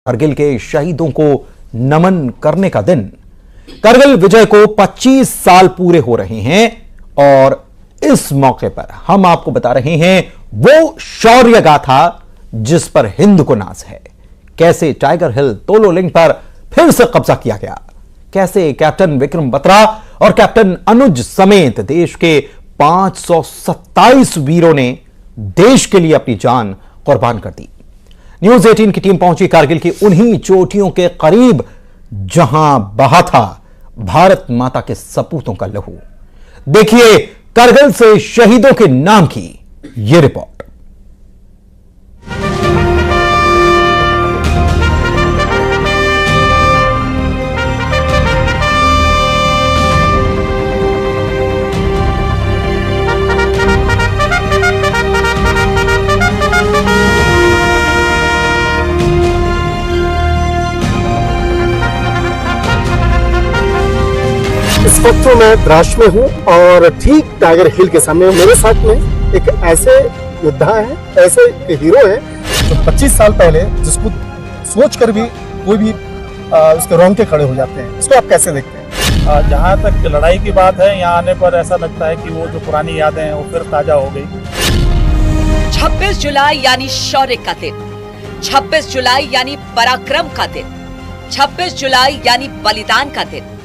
कारगिल के शहीदों को नमन करने का दिन। कारगिल विजय को 25 साल पूरे हो रहे हैं और इस मौके पर हम आपको बता रहे हैं वो शौर्य गाथा जिस पर हिंद को नाज है। कैसे टाइगर हिल तोलोलिंग पर फिर से कब्जा किया गया, कैसे कैप्टन विक्रम बत्रा और कैप्टन अनुज समेत देश के 527 वीरों ने देश के लिए अपनी जान कुर्बान कर दी। न्यूज 18 की टीम पहुंची कारगिल की उन्हीं चोटियों के करीब जहां बहा था भारत माता के सपूतों का लहू। देखिए कारगिल से शहीदों के नाम की यह रिपोर्ट। इस वक्त मैं द्रास में हूँ और ठीक टाइगर हिल के सामने मेरे साथ में एक ऐसे योद्धा है, ऐसे हीरो है जो 25 साल पहले जिसको सोच कर भी कोई भी उसके रोंगटे खड़े हो जाते हैं। इसको आप कैसे देखते हैं? जहाँ तक लड़ाई की बात है, यहाँ आने पर ऐसा लगता है कि वो जो पुरानी यादें हैं वो फिर ताजा हो गई। 26 जुलाई यानी शौर्य का दिन, 26 जुलाई यानी पराक्रम का दिन, 26 जुलाई यानी बलिदान का दिन।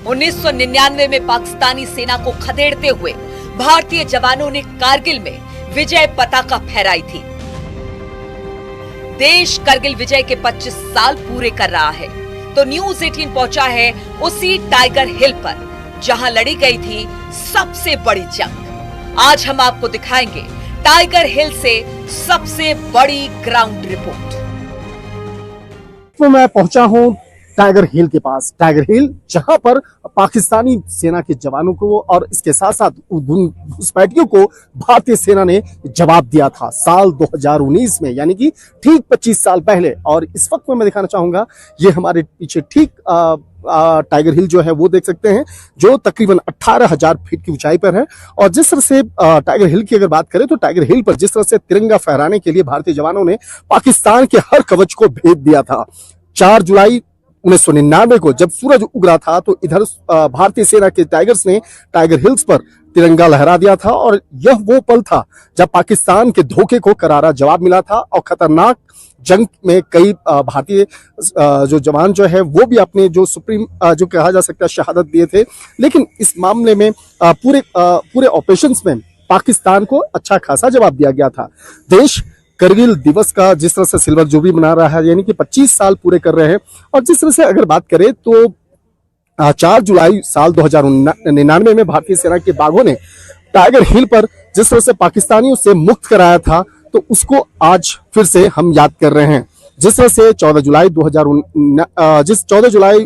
1999 में पाकिस्तानी सेना को खदेड़ते हुए भारतीय जवानों ने कारगिल में विजय पताका फहराई थी। देश कारगिल विजय के 25 साल पूरे कर रहा है तो न्यूज 18 पहुंचा है उसी टाइगर हिल पर जहां लड़ी गई थी सबसे बड़ी जंग। आज हम आपको दिखाएंगे टाइगर हिल से सबसे बड़ी ग्राउंड रिपोर्ट। तो मैं पहुंचा हूं टाइगर हिल के पास, टाइगर हिल जहां पर पाकिस्तानी सेना के जवानों को और इसके साथ साथ घुसपैठियों को भारतीय सेना ने जवाब दिया था साल 2019 में, यानी कि ठीक 25 साल पहले। और इस वक्त में मैं दिखाना चाहूंगा ये हमारे पीछे ठीक टाइगर हिल जो है वो देख सकते हैं, जो तकरीबन 18,000 फीट की ऊंचाई पर है। और जिस तरह से टाइगर हिल की अगर बात करें तो टाइगर हिल पर जिस तरह से तिरंगा फहराने के लिए भारतीय जवानों ने पाकिस्तान के हर कवच को भेद दिया था। 4 जुलाई 1999 को जब सूरज उग रहा था तो इधर भारतीय सेना के टाइगर्स ने टाइगर हिल्स पर तिरंगा लहरा दिया था। और यह वो पल था जब पाकिस्तान के धोखे को करारा जवाब मिला था और खतरनाक जंग में कई भारतीय जो जवान जो है वो भी अपने जो सुप्रीम जो कहा जा सकता है शहादत दिए थे। लेकिन इस मामले में पूरे ऑपरेशंस में पाकिस्तान को अच्छा खासा जवाब दिया गया था। देश कारगिल दिवस का जिस तरह से सिल्वर जुबली मना रहा है, यानी कि 25 साल पूरे कर रहे हैं। और जिस तरह से अगर बात करें तो 4 जुलाई साल 2099 में भारतीय सेना के बाघों ने टाइगर हिल पर जिस तरह से पाकिस्तानियों से मुक्त कराया था तो उसको आज फिर से हम याद कर रहे हैं। जिस तरह से 14 जुलाई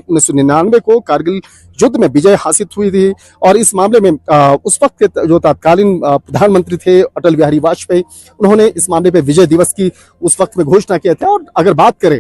1999 को कारगिल युद्ध में विजय हासिल हुई थी। और इस मामले में उस वक्त के जो तत्कालीन प्रधानमंत्री थे अटल बिहारी वाजपेयी, उन्होंने इस मामले पे विजय दिवस की उस वक्त में घोषणा किया था। और अगर बात करें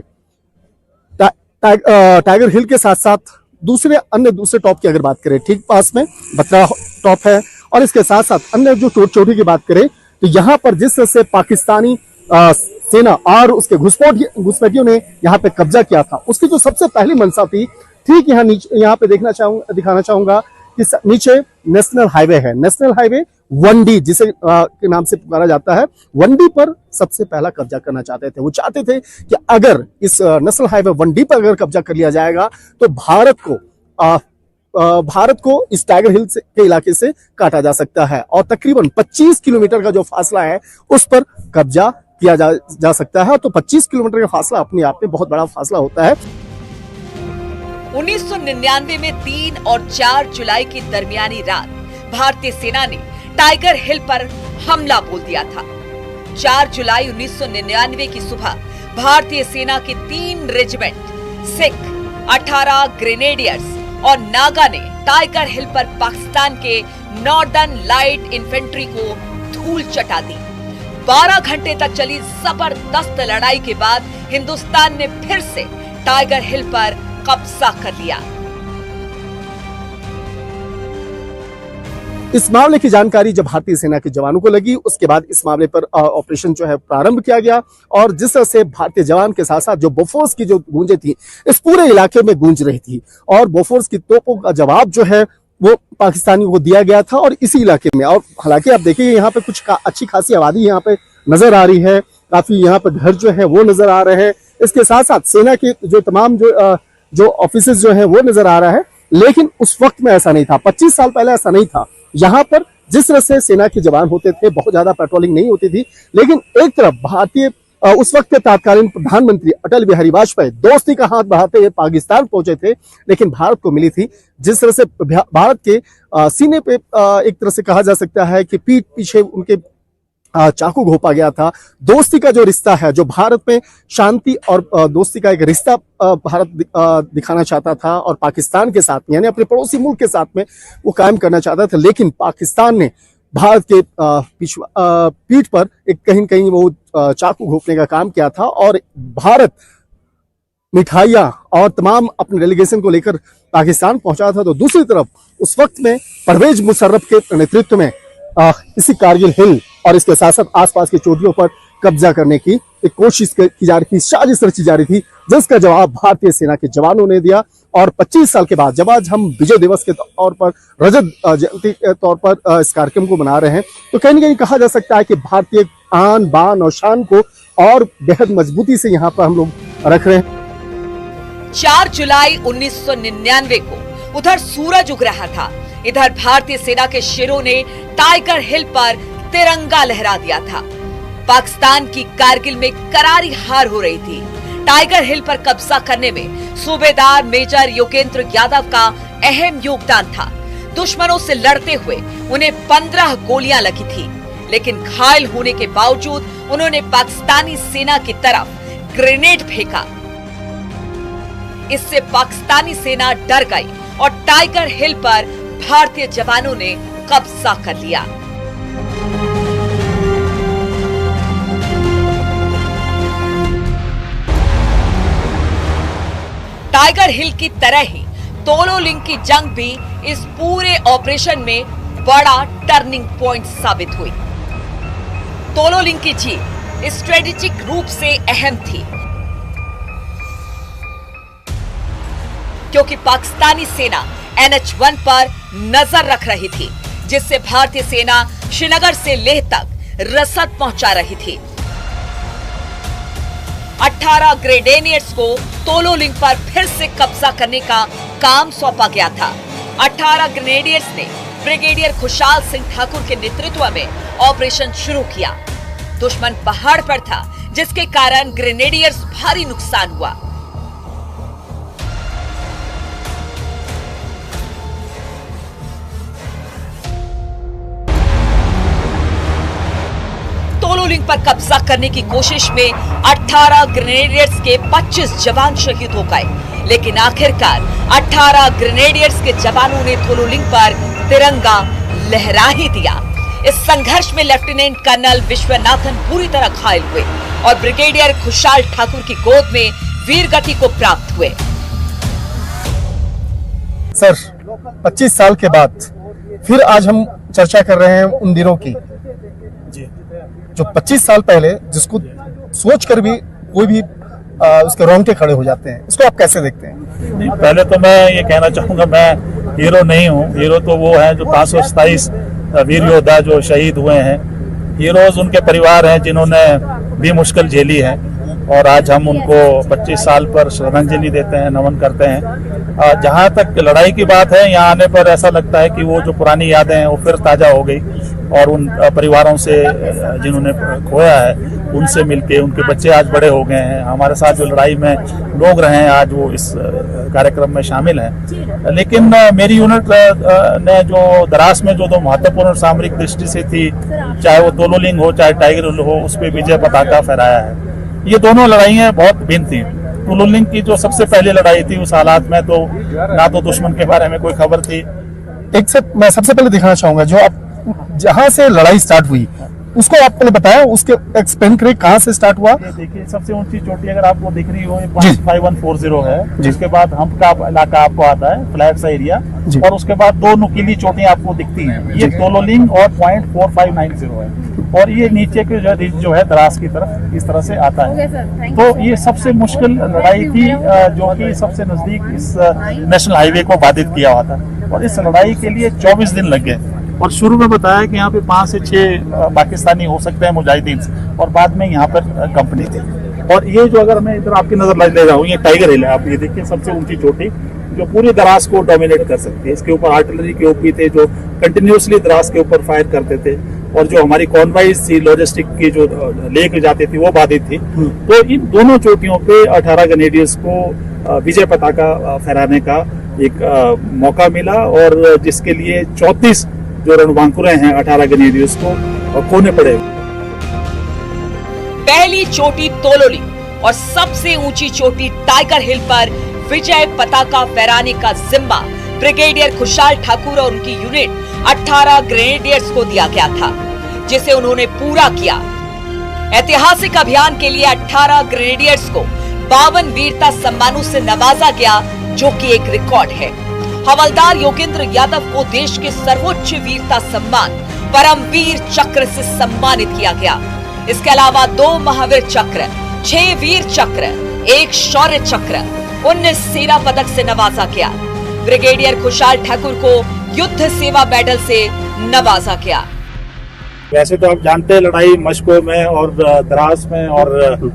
टाइगर हिल के साथ साथ दूसरे टॉप की अगर बात करें, ठीक पास में बत्रा टॉप है। और इसके साथ साथ अन्य जो चोटी की बात करें तो यहाँ पर जिस तरह से पाकिस्तानी सेना और उसके घुसपैठियों ने यहाँ पे कब्जा किया था, उसकी जो सबसे पहली मंशा थी ठीक यहाँ नीचे यहाँ पे दिखाना चाहूंगा कि नीचे नेशनल हाईवे है, नेशनल हाईवे 1D जिसे के नाम से पुकारा जाता है। 1D पर सबसे पहला कब्जा करना चाहते थे। वो चाहते थे कि अगर इस नेशनल हाईवे 1D पर अगर कब्जा कर लिया जाएगा तो भारत को इस टाइगर हिल के इलाके से काटा जा सकता है और तकरीबन 25 किलोमीटर का जो फासला है उस पर कब्जा किया जा सकता है। तो 25 किलोमीटर का फासला अपने आप में बहुत बड़ा फासला होता है। 1999 में 3 और 4 जुलाई की दरमियानी रात भारतीय सेना ने टाइगर हिल पर हमला बोल दिया था। 4 जुलाई 1999 की सुबह भारतीय सेना के 3 रेजिमेंट, सिख, 18 ग्रेनेडियर्स और नागा ने टाइगर हिल पर पाकिस्तान के नॉर्दर्न लाइट इन्फेंट्री को धूल चटा दी। 12 घंटे तक चली जबरदस्त लड़ाई के बाद हिंदुस्तान ने फिर से टाइगर हिल पर कब्जा कर लिया। इस मामले की जानकारी जब भारतीय सेना के जवानों को लगी, उसके बाद इस मामले पर ऑपरेशन जो है प्रारंभ किया गया। और जिस तरह से भारतीय जवान के साथ साथ जो बोफोर्स की जो गूंजें थी इस पूरे इलाके में गूंज रही थी, और बोफोर्स की तोपों का जवाब जो है वो पाकिस्तानियों को दिया गया था और इसी इलाके में। और हालांकि आप देखिए यहाँ पे कुछ अच्छी खासी आबादी यहाँ पे नजर आ रही है, काफी यहाँ पे घर जो है वो नजर आ रहे हैं। इसके साथ साथ सेना के जो तमाम जो ऑफिसेज जो है वो नजर आ रहा है, लेकिन उस वक्त में ऐसा नहीं था। 25 साल पहले ऐसा नहीं था। यहाँ पर जिस तरह से सेना के जवान होते थे, बहुत ज्यादा पेट्रोलिंग नहीं होती थी, लेकिन एक तरफ भारतीय उस वक्त के तत्कालीन प्रधानमंत्री अटल बिहारी वाजपेयी दोस्ती का हाथ बढ़ाते हुए पाकिस्तान पहुंचे थे, लेकिन भारत को मिली थी जिस तरह से भारत के सीने पे एक तरह से कहा जा सकता है कि पीठ पीछे उनके चाकू घोंपा गया था। दोस्ती का जो रिश्ता है, जो भारत में शांति और दोस्ती का एक रिश्ता भारत दिखाना चाहता था और पाकिस्तान के साथ यानी अपने पड़ोसी मुल्क के साथ में वो कायम करना चाहता था, लेकिन पाकिस्तान ने भारत के पीठ पर एक कहीं न कहीं वो चाकू घोंपने का काम किया था। और भारत मिठाइयाँ और तमाम अपने डेलीगेशन को लेकर पाकिस्तान पहुंचा था, तो दूसरी तरफ उस वक्त में परवेज मुशर्रफ के नेतृत्व में इसी कारगिल हिल और इसके साथ साथ आसपास की चोटियों पर कब्जा करने की एक कोशिश की जा रही थी, साजिश रची जा रही थी, जिसका जवाब भारतीय सेना के जवानों ने दिया। और 25 साल के बाद जब आज हम विजय दिवस के तौर पर, रजत जयंती के तौर पर इस कार्यक्रम को मना रहे हैं, तो कहीं न कहीं कहा जा सकता है कि भारतीय आन बान और शान को और बेहद मजबूती से यहाँ पर हम लोग रख रहे हैं। 4 जुलाई 1999 को उधर सूरज उग रहा था, इधर भारतीय सेना के शेरों ने टाइगर हिल पर तिरंगा लहरा दिया था। पाकिस्तान की कारगिल में करारी हार हो रही थी। टाइगर हिल पर कब्जा करने में सूबेदार मेजर योगेंद्र यादव का अहम योगदान था। दुश्मनों से लड़ते हुए उन्हें 15 गोलियां लगी थी, लेकिन घायल होने के बावजूद उन्होंने पाकिस्तानी सेना की तरफ ग्रेनेड फेंका। इससे पाकिस्तानी सेना डर गई और टाइगर हिल पर भारतीय जवानों ने कब्जा कर लिया। टाइगर हिल की तरह ही तोलो लिंक की जंग भी इस पूरे ऑपरेशन में बड़ा टर्निंग पॉइंट साबित हुई। तोलो लिंक की जीत स्ट्रेटेजिक रूप से अहम थी, क्योंकि पाकिस्तानी सेना NH-1 पर नजर रख रही थी, जिससे भारतीय सेना श्रीनगर से लेह तक रसद पहुंचा रही थी। 18 ग्रेनेडियर्स को तोलो लिंक पर फिर से कब्जा करने का काम सौंपा गया था। 18 ग्रेनेडियर्स ने ब्रिगेडियर खुशहाल सिंह ठाकुर के नेतृत्व में ऑपरेशन शुरू किया। दुश्मन पहाड़ पर था, जिसके कारण ग्रेनेडियर्स भारी नुकसान हुआ। तोलो लिंक पर कब्जा करने की कोशिश में 18 ग्रेनेडियर्स के 25 जवान शहीद हो गए, लेकिन आखिरकार 18 ग्रेनेडियर्स के जवानों ने तोलो लिंक पर तिरंगा लहरा ही दिया। इस संघर्ष में लेफ्टिनेंट कर्नल विश्वनाथन पूरी तरह घायल हुए और ब्रिगेडियर खुशहाल ठाकुर की गोद में वीरगति को प्राप्त हुए। सर, 25 साल के बाद फिर आज हम चर्चा कर रहे हैं उन दिनों की, जो 25 साल पहले जिसको सोचकर भी कोई भी उसके रोंगटे खड़े हो जाते हैं। इसको आप कैसे देखते हैं? नहीं, पहले तो मैं ये कहना चाहूंगा, मैं हीरो नहीं हूँ। हीरो तो वो है जो 527 वीर योद्धा जो शहीद हुए हैं। हीरोज उनके परिवार हैं जिन्होंने भी मुश्किल झेली है, और आज हम उनको 25 साल पर श्रद्धांजलि देते हैं, नमन करते हैं। जहाँ तक लड़ाई की बात है, यहाँ आने पर ऐसा लगता है कि वो जो पुरानी यादें हैं वो फिर ताज़ा हो गई, और उन परिवारों से जिन्होंने खोया है उनसे मिलके, उनके बच्चे आज बड़े हो गए हैं, हमारे साथ जो लड़ाई में लोग रहे हैं आज वो इस कार्यक्रम में शामिल हैं। लेकिन मेरी यूनिट ने जो द्रास में जो महत्वपूर्ण सामरिक दृष्टि से थी, चाहे वो तोलो लिंक हो चाहे टाइगर हिल हो, उस पर विजय पताका फहराया है। ये दोनों लड़ाइयाँ बहुत भिन्न थी। तोलो लिंक की जो सबसे पहली लड़ाई थी, उस हालात में तो ना तो दुश्मन के बारे में कोई खबर थी। मैं सबसे पहले दिखाना चाहूंगा जो आप जहां से लड़ाई स्टार्ट हुई उसको आप पहले बताया, उसके एक्सप्लेन करें कहाँ से स्टार्ट हुआ। ये देखिए सबसे ऊंची चोटी अगर आपको दिख रही हो, ये 5140 है। उसके बाद हम्प का इलाका आपको आता है, फ्लैट सा एरिया, और उसके बाद दो नुकीली चोटियां आपको दिखती हैं, ये तोलोलिंग और .4590 है, और ये नीचे के जो है दराज की तरफ इस तरह से आता है। तो ये सबसे मुश्किल लड़ाई थी जो कि सबसे नजदीक इस नेशनल हाईवे को बाधित किया हुआ था, और इस लड़ाई के लिए 24 दिन लग गए। और शुरू में बताया कि यहाँ पे 5 से 6 पाकिस्तानी हो सकते हैं मुजाहिदीन, और बाद में यहाँ पर कंपनी थी। और ये जो अगर मैं इधर आपकी नजर ले रहा हूँ, ये टाइगर हिल है, आप ये देखिए सबसे ऊंची चोटी जो पूरी दराज को डोमिनेट कर सकती है। इसके ऊपर आर्टिलरी के ओपी थे जो कंटिन्यूसली दराज के ऊपर फायर करते थे, और जो हमारी कॉन्वाइज थी लॉजिस्टिक की जो लेके जाती थी वो बाधित थी। तो इन दोनों चोटियों पे 18 ग्रेनेडियर्स को विजय पताका फहराने का एक मौका मिला, और जिसके लिए 34 जो रणबांकुरे हैं 18 ग्रेनेडियर्स को खोने पड़े। पहली चोटी तोलोली और सबसे ऊंची चोटी टाइगर हिल पर विजय पताका फहराने का जिम्मा ब्रिगेडियर खुशहाल ठाकुर और उनकी यूनिट 18 ग्रेनेडियर्स को दिया गया था, जिसे उन्होंने पूरा किया। ऐतिहासिक अभियान के लिए 18 ग्रेनेडियर्स को 52 वीरता सम्मानों से नवाजा गया, जो कि एक रिकॉर्ड है। हवलदार योगेंद्र यादव को देश के सर्वोच्च वीरता सम्मान परमवीर चक्र से सम्मानित किया गया। इसके अलावा 2 महावीर चक्र, 6 वीर चक्र, 1 शौर्य चक्र, 19 सेना पदक से नवाजा गया। ब्रिगेडियर खुशहाल ठाकुर को युद्ध सेवा मेडल से नवाजा गया। वैसे तो आप जानते हैं लड़ाई मशको में और द्रास में और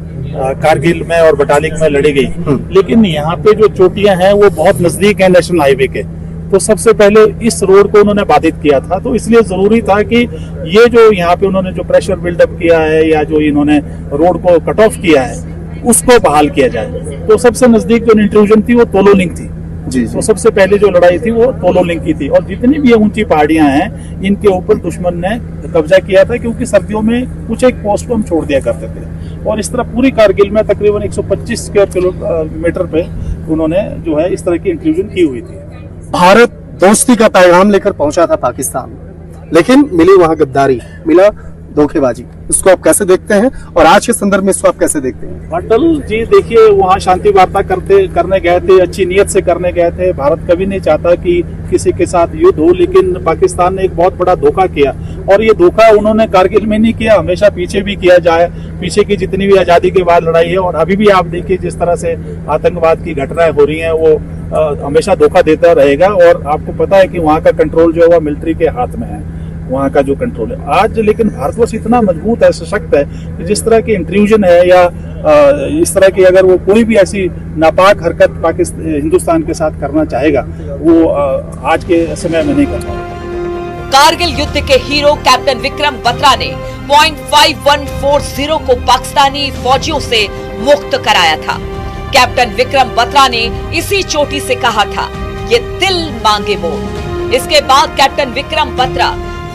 कारगिल में और बटालिक में लड़ी गई, लेकिन यहाँ पे जो चोटियां हैं वो बहुत नजदीक है नेशनल हाईवे के। तो सबसे पहले इस रोड को उन्होंने बाधित किया था, तो इसलिए जरूरी था कि ये जो यहाँ पे उन्होंने जो प्रेशर बिल्डअप किया है या जो इन्होंने रोड को कट ऑफ किया है उसको बहाल किया जाए। तो सबसे नजदीक जो इंट्रूजन थी वो तोलोलिंग थी जी। तो सबसे पहले जो लड़ाई थी वो तोलोलिंग की थी, और जितनी भी ये ऊंची पहाड़ियां हैं इनके ऊपर दुश्मन ने कब्जा किया था, क्योंकि सर्दियों में कुछ एक पोस्ट को हम छोड़ दिया करते थे। और इस तरह पूरी कारगिल में तकरीबन 125 स्क्वायर किलोमीटर पे उन्होंने जो है इस तरह की इंक्लूजन की हुई थी। भारत दोस्ती का पैगाम लेकर पहुंचा था पाकिस्तान, लेकिन मिली वहां गद्दारी, मिला धोखेबाजी। इसको आप कैसे देखते हैं, और आज के संदर्भ में इसको आप कैसे देखते हैं? अटल जी देखिए वहाँ शांति वार्ता करने गए थे, अच्छी नीयत से करने गए थे। भारत कभी नहीं चाहता कि किसी के साथ युद्ध हो, लेकिन पाकिस्तान ने एक बहुत बड़ा धोखा किया, और ये धोखा उन्होंने कारगिल में नहीं किया, हमेशा पीछे भी किया जाए। पीछे की जितनी भी आजादी के बाद लड़ाई है, और अभी भी आप देखिए जिस तरह से आतंकवाद की घटनाएं हो रही हैं, वो हमेशा धोखा देता रहेगा। और आपको पता है कि वहाँ का कंट्रोल जो है वो मिलिट्री के हाथ में है, वहाँ का जो कंट्रोल है आज। लेकिन भारतवर्ष इतना मजबूत है, सशक्त है कि जिस तरह की इंट्रूजन है या इस तरह की अगर वो कोई भी ऐसी नापाक हरकत पाकिस्तान हिंदुस्तान के साथ करना चाहेगा, वो आज के समय में नहीं कर पाएगा। कारगिल युद्ध के हीरो कैप्टन विक्रम बत्रा ने .5140 को पाकिस्तानी फौजियों से मुक्त कराया था। कैप्टन विक्रम बत्रा ने इसी चोटी से कहा था, ये दिल मांगे मोर। इसके बाद कैप्टन विक्रम बत्रा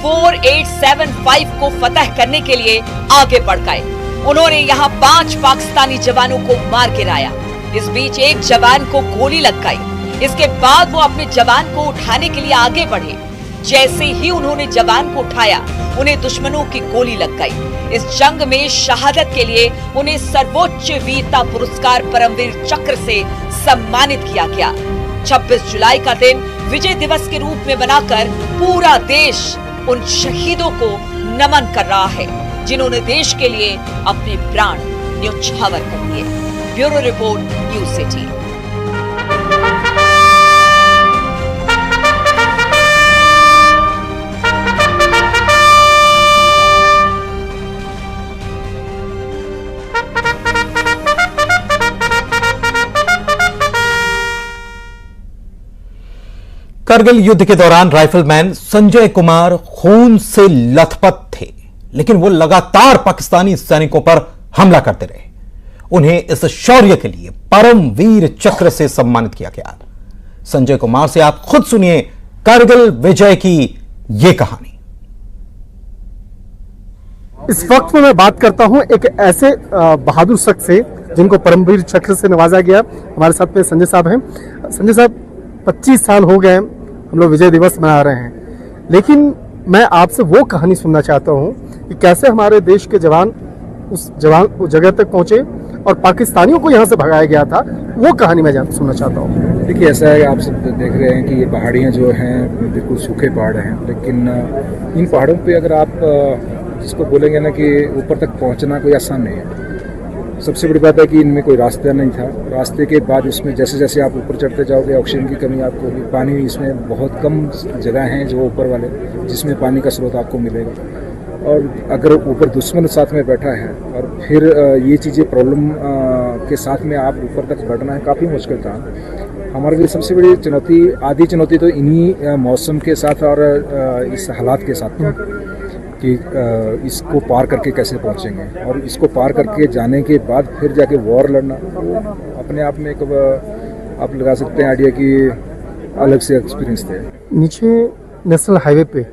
4875 को फतह करने के लिए आगे बढ़ गए। उन्होंने यहाँ 5 पाकिस्तानी जवानों को मार गिराया। इस बीच एक जवान को गोली लग गई। इसके बाद वो अपने जवान को उठाने के लिए आगे बढ़े। जैसे ही उन्होंने जवान को उठाया, उन्हें दुश्मनों की गोली लग गई। इस जंग में शहादत के लिए उन्हें सर्वोच्च वीरता पुरस्कार परमवीर चक्र से सम्मानित किया गया। 26 जुलाई का दिन विजय दिवस के रूप में बनाकर पूरा देश उन शहीदों को नमन कर रहा है, जिन्होंने देश के लिए अपने प्राण न्यौछावर कर दिए। Bureau report, news city. Kargil युद्ध के दौरान राइफलमैन संजय कुमार खून से लथपथ थे, लेकिन वो लगातार पाकिस्तानी सैनिकों पर हमला करते रहे। उन्हें इस शौर्य के लिए परमवीर चक्र से सम्मानित किया गया। संजय कुमार से आप खुद सुनिए कारगिल विजय की ये कहानी। इस वक्त में मैं बात करता हूं एक ऐसे बहादुर शख्स से जिनको परमवीर चक्र से नवाजा गया। हमारे साथ में संजय साहब हैं। संजय साहब, 25 साल हो गए हम लोग विजय दिवस मना रहे हैं, लेकिन मैं आपसे वो कहानी सुनना चाहता हूँ कि कैसे हमारे देश के जवान उस जगह तक पहुंचे और पाकिस्तानियों को यहाँ से भगाया गया था, वो कहानी मैं सुनना चाहता हूँ। देखिए, ऐसा है, आप सब देख रहे हैं कि ये पहाड़ियाँ जो हैं बिल्कुल सूखे पहाड़ हैं, लेकिन इन पहाड़ों पे अगर आप जिसको बोलेंगे ना कि ऊपर तक पहुँचना कोई आसान नहीं है। सबसे बड़ी बात है कि इनमें कोई रास्ता नहीं था। रास्ते के बाद उसमें जैसे जैसे आप ऊपर चढ़ते जाओगे ऑक्सीजन की कमी आपको होगी। पानी इसमें बहुत कम जगह हैं जो ऊपर वाले जिसमें पानी का स्रोत आपको मिलेगा। और अगर ऊपर दुश्मन साथ में बैठा है और फिर ये चीज़ें प्रॉब्लम के साथ में आप ऊपर तक बढ़ना है, काफ़ी मुश्किल था। हमारे लिए सबसे बड़ी चुनौती, आधी चुनौती तो इन्हीं मौसम के साथ और इस हालात के साथ कि इसको पार करके कैसे पहुंचेंगे, और इसको पार करके जाने के बाद फिर जाके वॉर लड़ना, वो अपने आप में एक आप लगा सकते हैं आइडिया कि अलग से एक्सपीरियंस थे। नीचे नेशनल हाईवे पे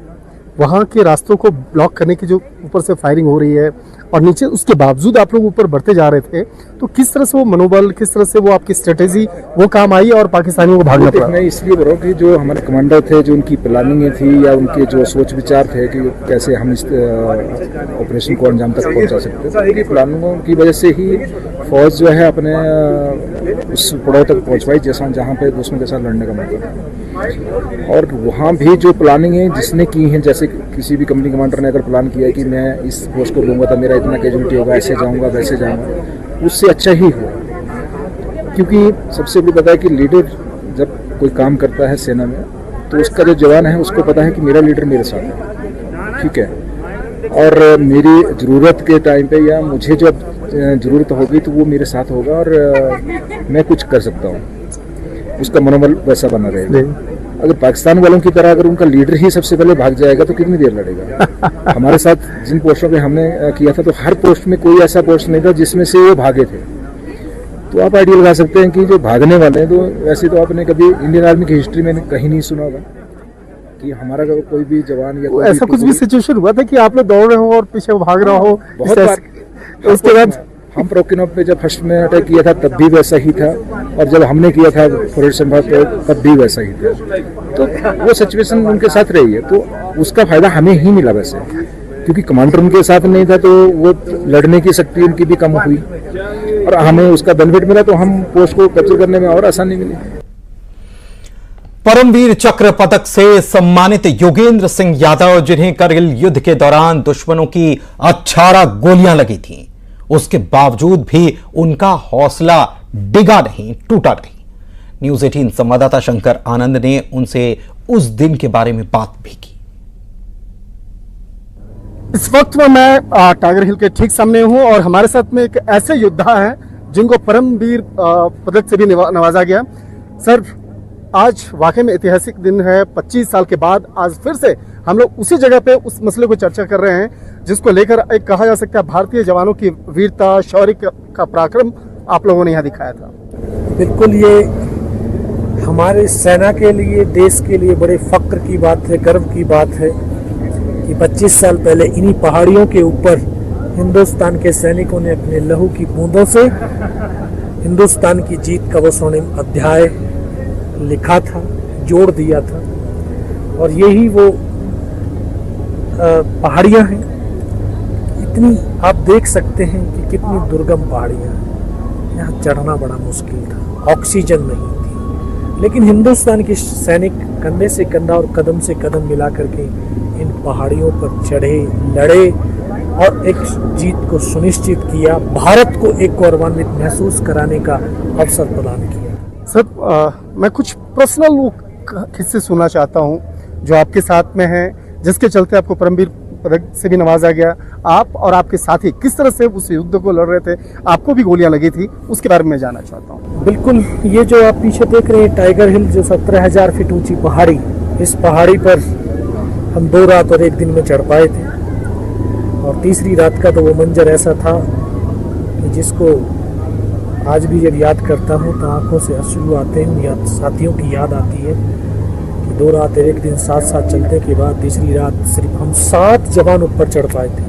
वहाँ के रास्तों को ब्लॉक करने की जो ऊपर से फायरिंग हो रही है और नीचे उसके बावजूद आप लोग ऊपर बढ़ते जा रहे थे, तो किस तरह से वो मनोबल, किस तरह से वो आपकी स्ट्रेटेजी वो काम आई और पाकिस्तानियों को भागना पड़ा? मैं इसलिए बोल रहा हूँ कि जो हमारे कमांडर थे, जो उनकी प्लानिंग थी या उनके जो सोच विचार थे कि कैसे हम इस ऑपरेशन को अंजाम तक पहुँचा सकते हैं, उनकी प्लानिंगों की वजह से ही फौज जो है अपने उस पड़ाव तक पहुँच पाई जहाँ पे दुश्मन के साथ लड़ने का मौका था। और वहाँ भी जो प्लानिंग है जिसने की है, जैसे किसी भी कंपनी कमांडर ने अगर प्लान किया है कि मैं इस पोस्ट को लूँगा तो मेरा इतना कैजुअलिटी होगा, ऐसे जाऊँगा वैसे जाऊँगा, उससे अच्छा ही हुआ। क्योंकि सबसे बड़ी बात है कि लीडर जब कोई काम करता है सेना में, तो उसका जो जवान है उसको पता है कि मेरा लीडर मेरे साथ है, ठीक है, और मेरी ज़रूरत के टाइम पे या मुझे जब ज़रूरत होगी तो वो मेरे साथ होगा और मैं कुछ कर सकता हूँ। उसका मनोबल वैसा बना रहेगा। अगर पाकिस्तान वालों की तरह अगर उनका लीडर ही सबसे पहले भाग जाएगा तो कितनी देर लड़ेगा? हमारे साथ जिन पोस्टों पे हमने किया था, तो हर पोस्ट में कोई ऐसा पोस्ट नहीं था जिसमें से वो भागे थे। तो आप आइडिया लगा सकते हैं कि जो भागने वाले हैं, तो वैसे तो आपने कभी इंडियन आर्मी की हिस्ट्री में कहीं नहीं सुना होगा कि हमारा कोई भी जवान या ऐसा कुछ भी सिचुएशन हुआ था कि आप लोग दौड़ रहे हो और पीछे भाग रहा हो? बहुत बार। उसके बाद हम प्रोकिनो पे जब फर्स्ट में अटैक किया था तब भी वैसा ही था, और जब हमने किया था फॉरेस्ट संभाग पे तब भी वैसा ही था। तो वो सिचुएशन उनके साथ रही है, तो उसका फायदा हमें ही मिला वैसे, क्योंकि कमांडर उनके साथ नहीं था तो वो लड़ने की शक्ति उनकी भी कम हुई और हमें उसका बेनिफिट मिला, तो हम पोस्ट को कैप्चर करने में और आसानी मिली। परमवीर चक्र पदक से सम्मानित योगेंद्र सिंह यादव, जिन्हें कारगिल युद्ध के दौरान दुश्मनों की 18 गोलियां लगी थीं, उसके बावजूद भी उनका हौसला डिगा नहीं, टूटा नहीं। न्यूज 18 संवाददाता शंकर आनंद ने उनसे उस दिन के बारे में बात भी की। इस वक्त में मैं टाइगर हिल के ठीक सामने हूं और हमारे साथ में एक ऐसे योद्धा हैं जिनको परमवीर पदक से भी नवाजा गया। सर, आज वाकई में ऐतिहासिक दिन है। 25 साल के बाद आज फिर से हम लोग उसी जगह पे उस मसले को चर्चा कर रहे हैं जिसको लेकर एक कहा जा सकता है भारतीय जवानों की वीरता, शौर्य का पराक्रम आप लोगों ने यहाँ दिखाया था। बिल्कुल, ये हमारे सेना के लिए, देश के लिए बड़े फक्र की बात है, गर्व की बात है कि 25 साल पहले इन्हीं पहाड़ियों के ऊपर हिंदुस्तान के सैनिकों ने अपने लहू की बूंदों से हिंदुस्तान की जीत का वो स्वर्णिम अध्याय लिखा था, जोड़ दिया था। और यही वो पहाड़ियाँ हैं। इतनी आप देख सकते हैं कि कितनी दुर्गम पहाड़ियाँ हैं। यहाँ चढ़ना बड़ा मुश्किल था, ऑक्सीजन नहीं थी, लेकिन हिंदुस्तान के सैनिक कंधे से कंधा और कदम से कदम मिला करके इन पहाड़ियों पर चढ़े, लड़े और एक जीत को सुनिश्चित किया, भारत को एक गौरवान्वित महसूस कराने का अवसर प्रदान किया। सर, मैं कुछ पर्सनल किस्से सुनना चाहता हूँ जो आपके साथ में है, जिसके चलते आपको परमवीर पदक से भी नवाजा गया। आप और आपके साथी किस तरह से उस युद्ध को लड़ रहे थे, आपको भी गोलियां लगी थी, उसके बारे में जानना चाहता हूँ। बिल्कुल, ये जो आप पीछे देख रहे हैं टाइगर हिल, जो 17,000 फीट ऊंची पहाड़ी, इस पहाड़ी पर हम 2 रात और 1 दिन में चढ़ पाए थे। और तीसरी रात का तो वो मंजर ऐसा था कि जिसको आज भी जब याद करता हूँ तो आंखों से अश्रु आते हैं। या साथियों की याद आती है कि 2 रात और 1 दिन साथ साथ चलने के बाद तीसरी रात सिर्फ हम 7 जवान ऊपर चढ़ पाए थे।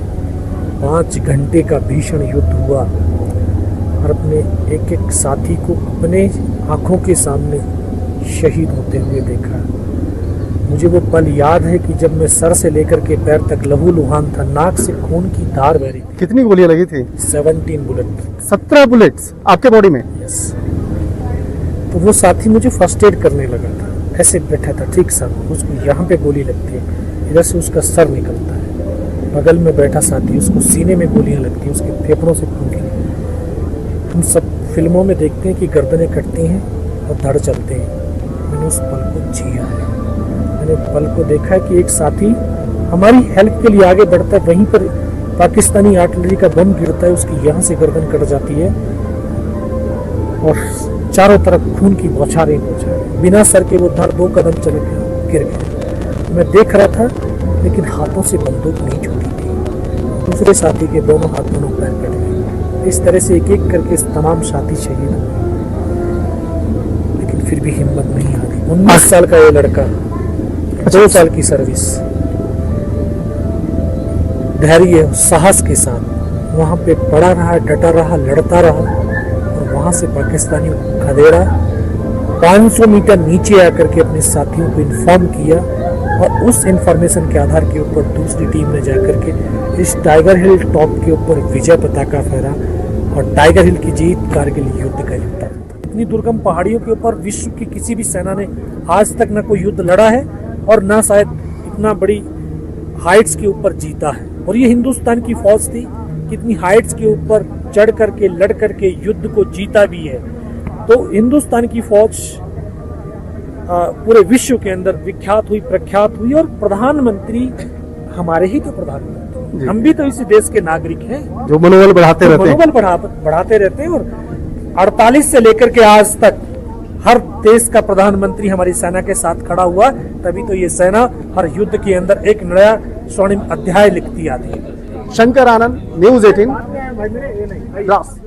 5 घंटे का भीषण युद्ध हुआ और अपने एक एक साथी को अपने आंखों के सामने शहीद होते हुए देखा। मुझे वो पल याद है कि जब मैं सर से लेकर के पैर तक लहूलुहान था, नाक से खून की धार बह रही थी। कितनी गोलियां लगी थी? 17 बुलेट। 17 बुलेट्स आपके बॉडी में? यस। तो वो साथी मुझे फर्स्ट एड करने लगा था, ऐसे बैठा था, ठीक सर, उसको यहाँ पे गोली लगती है, इधर से उसका सर निकलता है, बगल में बैठा साथी, उसको सीने में गोलियां लगती हैं, उसके फेफड़ों से खून निकलती। हम सब फिल्मों में देखते हैं कि गर्दनें कटती हैं और धड़ चलते हैं। मैंने उस पल को जिया है, मैंने पल को देखा है कि एक साथी हमारी हेल्प के लिए आगे बढ़ता है, वहीं पर पाकिस्तानी आर्टिलरी का बम गिरता है, उसकी यहाँ से गर्दन कट जाती है और चारों तरफ खून की बौछारें हो जाए। बिना सर के वो धड़ 2 कदम चले गिर गए। मैं देख रहा था लेकिन हाथों से बंदूक नहीं छूटी थी। दूसरे साथी के दोनों हाथ दोनों पैर कट गए। इस तरह से एक एक करके तमाम साथी शहीद हुए, लेकिन फिर भी हिम्मत नहीं आ रही। 19 साल का ये लड़का, 2 साल की सर्विस, धैर्य साहस के साथ वहां पे पड़ा रहा, डटा रहा, लड़ता रहा और वहां से पाकिस्तानियों को खदेड़ा, 500 मीटर नीचे आकर के अपने साथियों को इन्फॉर्म किया और उस इंफॉर्मेशन के आधार के ऊपर दूसरी टीम ने जाकर के इस टाइगर हिल टॉप के ऊपर विजय पताका फहरा और टाइगर हिल की जीत कारगिल युद्ध का युद्ध। इतनी दुर्गम पहाड़ियों के ऊपर विश्व की किसी भी सेना ने आज तक न कोई युद्ध लड़ा है और न शायद इतना बड़ी हाइट्स के ऊपर जीता है। और ये हिंदुस्तान की फौज थी, कितनी हाइट्स के ऊपर चढ़ करके लड़ करके युद्ध को जीता भी है। तो हिंदुस्तान की फौज पूरे विश्व के अंदर विख्यात हुई, प्रख्यात हुई और प्रधानमंत्री हमारे ही तो प्रधानमंत्री, हम भी तो इसी देश के नागरिक हैं जो मनोबल बढ़ाते रहते हैं। मनोबल बढ़ाते रहते हैं और 48 से लेकर के आज तक हर देश का प्रधानमंत्री हमारी सेना के साथ खड़ा हुआ, तभी तो ये सेना हर युद्ध के अंदर एक नया स्वर्णिम अध्याय लिखती आती है। शंकर आनंद, न्यूज़ 18 द्रास।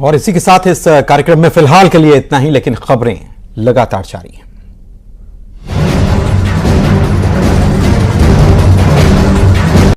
और इसी के साथ इस कार्यक्रम में फिलहाल के लिए इतना ही, लेकिन खबरें लगातार जारी हैं।